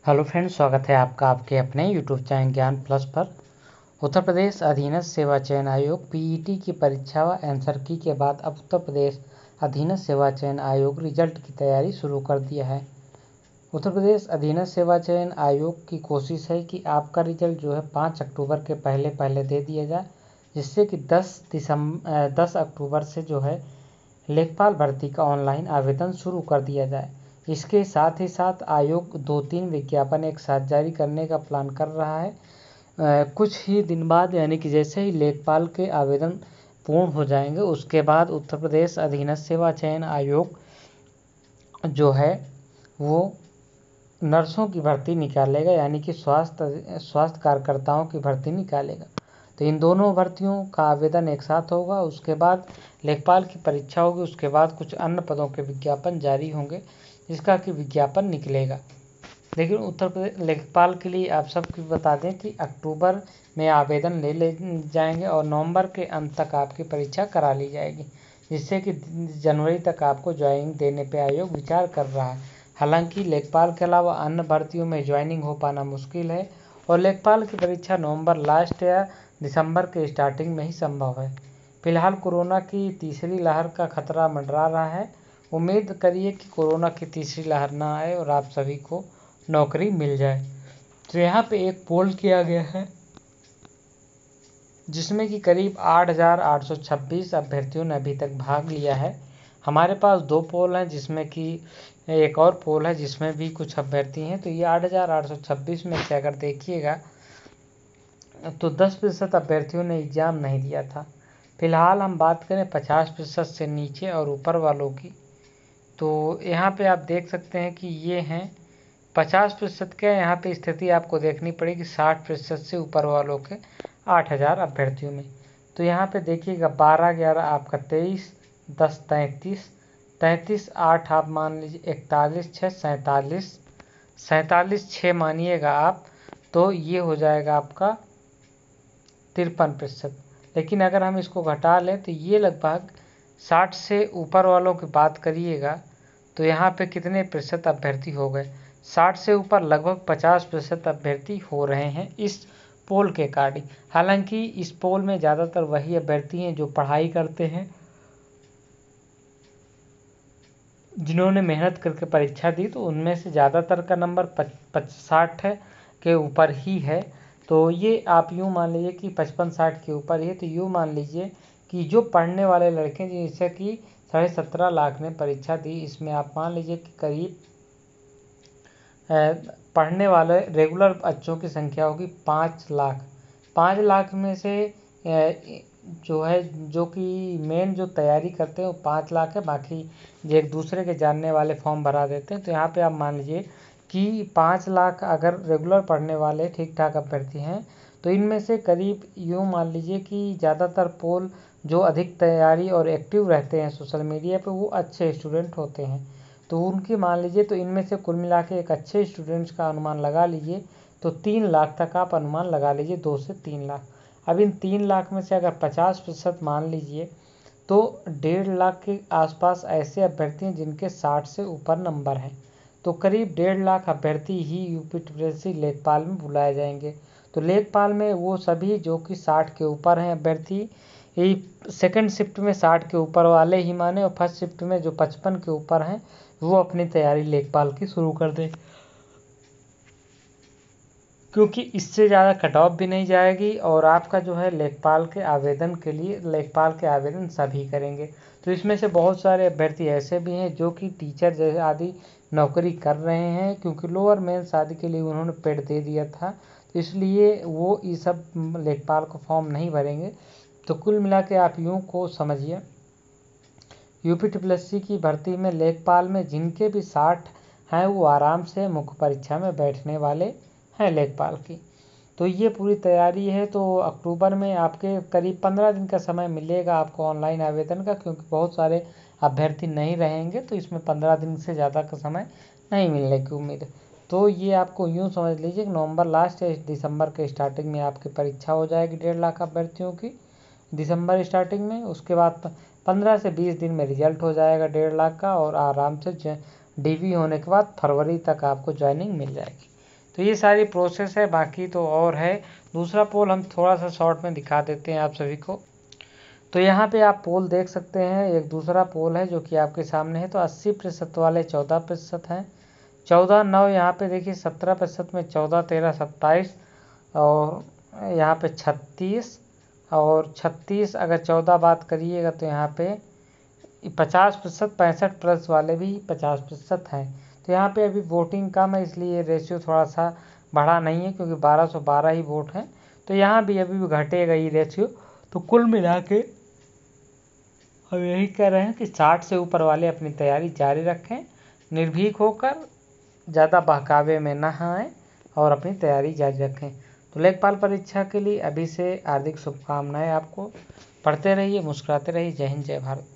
Hello friends, स्वागत है आपका आपके अपने यूट्यूब चैनल ज्ञान प्लस पर। उत्तर प्रदेश अधीनस्थ सेवा चयन आयोग पीईटी की परीक्षा व आंसर की के बाद अब उत्तर प्रदेश अधीनस्थ सेवा चयन आयोग रिजल्ट की तैयारी शुरू कर दिया है। उत्तर प्रदेश अधीनस्थ सेवा चयन आयोग की कोशिश है कि आपका रिजल्ट जो है 5 अक्टूबर के पहले दे दिया जाए, जिससे कि 10 अक्टूबर से जो है लेखपाल भर्ती का ऑनलाइन आवेदन शुरू कर दिया जाए। इसके साथ ही साथ आयोग 2-3 विज्ञापन एक साथ जारी करने का प्लान कर रहा है। कुछ ही दिन बाद, यानी कि जैसे ही लेखपाल के आवेदन पूर्ण हो जाएंगे, उसके बाद उत्तर प्रदेश अधीनस्थ सेवा चयन आयोग जो है वो नर्सों की भर्ती निकालेगा, यानी कि स्वास्थ्य कार्यकर्ताओं की भर्ती निकालेगा। तो इन दोनों भर्तियों का आवेदन एक साथ होगा। उसके बाद लेखपाल की परीक्षा होगी। उसके बाद कुछ अन्य पदों के विज्ञापन जारी होंगे, जिसका कि विज्ञापन निकलेगा। लेकिन उत्तर प्रदेश लेखपाल के लिए आप सबको बता दें कि अक्टूबर में आवेदन ले जाएंगे और नवंबर के अंत तक आपकी परीक्षा करा ली जाएगी, जिससे कि जनवरी तक आपको ज्वाइनिंग देने पर आयोग विचार कर रहा है। हालांकि लेखपाल के अलावा अन्य भर्तियों में ज्वाइनिंग हो पाना मुश्किल है और लेखपाल की परीक्षा नवंबर लास्ट या दिसंबर के स्टार्टिंग में ही संभव है। फिलहाल कोरोना की तीसरी लहर का खतरा मंडरा रहा है। उम्मीद करिए कि कोरोना की तीसरी लहर ना आए और आप सभी को नौकरी मिल जाए। तो यहाँ पे एक पोल किया गया है, जिसमें कि करीब 8,826 अभ्यर्थियों ने अभी तक भाग लिया है। हमारे पास 2 पोल हैं, जिसमें कि एक और पोल है जिसमें भी कुछ अभ्यर्थी हैं। तो ये 8,826 में से अगर देखिएगा तो 10% अभ्यर्थियों ने एग्ज़ाम नहीं दिया था। फिलहाल हम बात करें 50% से नीचे और ऊपर वालों की, तो यहाँ पे आप देख सकते हैं कि ये हैं 50% के। यहाँ पे स्थिति आपको देखनी पड़ेगी 60% से ऊपर वालों के 8,000 अभ्यर्थियों में। तो यहाँ पे देखिएगा 12-11 आपका 23, 10 33, 33 8 आप मान लीजिए 41 6 47, 47 6 मानिएगा आप, तो ये हो जाएगा आपका 53%। लेकिन अगर हम इसको घटा लें तो ये लगभग 60 से ऊपर वालों की बात करिएगा तो यहाँ पे कितने प्रतिशत अभ्यर्थी हो गए? 60 से ऊपर लगभग 50% अभ्यर्थी हो रहे हैं इस पोल के अकॉर्डिंग। हालांकि इस पोल में ज़्यादातर वही अभ्यर्थी हैं जो पढ़ाई करते हैं, जिन्होंने मेहनत करके परीक्षा दी, तो उनमें से ज़्यादातर का नंबर 60 के ऊपर ही है। तो ये आप यूँ मान लीजिए कि 55-60 के ऊपर ही है। तो यूँ मान लीजिए कि जो पढ़ने वाले लड़के जैसे कि 17.5 लाख ने परीक्षा दी, इसमें आप मान लीजिए कि करीब पढ़ने वाले रेगुलर बच्चों की संख्या होगी 5 लाख। 5 लाख में से जो है, जो कि मेन जो तैयारी करते हैं वो 5 लाख है। बाकी जो एक दूसरे के जानने वाले फॉर्म भरा देते हैं। तो यहाँ पे आप मान लीजिए कि 5 लाख अगर रेगुलर पढ़ने वाले ठीक ठाक अभ्यर्थी हैं, तो इनमें से करीब यूँ मान लीजिए कि ज़्यादातर पोल जो अधिक तैयारी और एक्टिव रहते हैं सोशल मीडिया पे, वो अच्छे स्टूडेंट होते हैं। तो उनकी मान लीजिए, तो इनमें से कुल मिला के एक अच्छे स्टूडेंट्स का अनुमान लगा लीजिए तो 3 लाख तक आप अनुमान लगा लीजिए, 2 से 3 लाख। अब इन 3 लाख में से अगर 50% मान लीजिए तो 1.5 लाख के आसपास ऐसे अभ्यर्थी हैं जिनके 60 से ऊपर नंबर हैं। तो करीब 1.5 लाख अभ्यर्थी ही यूपी लेखपाल में बुलाए जाएंगे। तो लेखपाल में वो सभी जो कि 60 के ऊपर हैं अभ्यर्थी, सेकंड शिफ्ट में 60 के ऊपर वाले ही माने, और फर्स्ट शिफ्ट में जो 55 के ऊपर हैं वो अपनी तैयारी लेखपाल की शुरू कर दें, क्योंकि इससे ज़्यादा कट ऑफ भी नहीं जाएगी। और आपका जो है लेखपाल के आवेदन के लिए, लेखपाल के आवेदन सभी करेंगे। तो इसमें से बहुत सारे अभ्यर्थी ऐसे भी हैं जो कि टीचर जैसे आदि नौकरी कर रहे हैं, क्योंकि लोअर मेंस आदि के लिए उन्होंने पेड दे दिया था, तो इसलिए वो ये सब लेखपाल को फॉर्म नहीं भरेंगे। तो कुल मिला के आप यूँ को समझिए, यूपी की भर्ती में लेखपाल में जिनके भी 60 हैं वो आराम से मुख्य परीक्षा में बैठने वाले हैं लेखपाल की। तो ये पूरी तैयारी है। तो अक्टूबर में आपके करीब 15 दिन का समय मिलेगा आपको ऑनलाइन आवेदन का, क्योंकि बहुत सारे अभ्यर्थी नहीं रहेंगे, तो इसमें 15 दिन से ज़्यादा का समय नहीं मिलने की उम्मीद है। तो ये आपको यूँ समझ लीजिए कि नवंबर लास्ट या दिसंबर के स्टार्टिंग में आपकी परीक्षा हो जाएगी 1.5 लाख अभ्यर्थियों की, दिसंबर स्टार्टिंग में। उसके बाद 15 से 20 दिन में रिजल्ट हो जाएगा 1.5 लाख का, और आराम से डीवी होने के बाद फरवरी तक आपको ज्वाइनिंग मिल जाएगी। तो ये सारी प्रोसेस है, बाकी तो और है। दूसरा पोल हम थोड़ा सा शॉर्ट में दिखा देते हैं आप सभी को। तो यहाँ पे आप पोल देख सकते हैं, एक दूसरा पोल है जो कि आपके सामने है। तो 80% वाले 14% हैं, 14, 9 यहाँ पे देखिए 17% में 14, 13, 27 और यहाँ पे 36 और 36 अगर 14 बात करिएगा तो यहाँ पे 50%, 65+ वाले भी 50% हैं। तो यहाँ पे अभी वोटिंग कम है, इसलिए रेशियो थोड़ा सा बढ़ा नहीं है, क्योंकि 1212 ही वोट हैं। तो यहाँ भी अभी घटेगा ये रेशियो। तो कुल मिला के हम यही कह रहे हैं कि 60 से ऊपर वाले अपनी तैयारी जारी रखें, निर्भीक होकर, ज़्यादा बहकावे में न आएँ और अपनी तैयारी जारी रखें। तो लेखपाल परीक्षा के लिए अभी से हार्दिक शुभकामनाएं आपको। पढ़ते रहिए, मुस्कुराते रहिए। जय हिंद, जय भारत।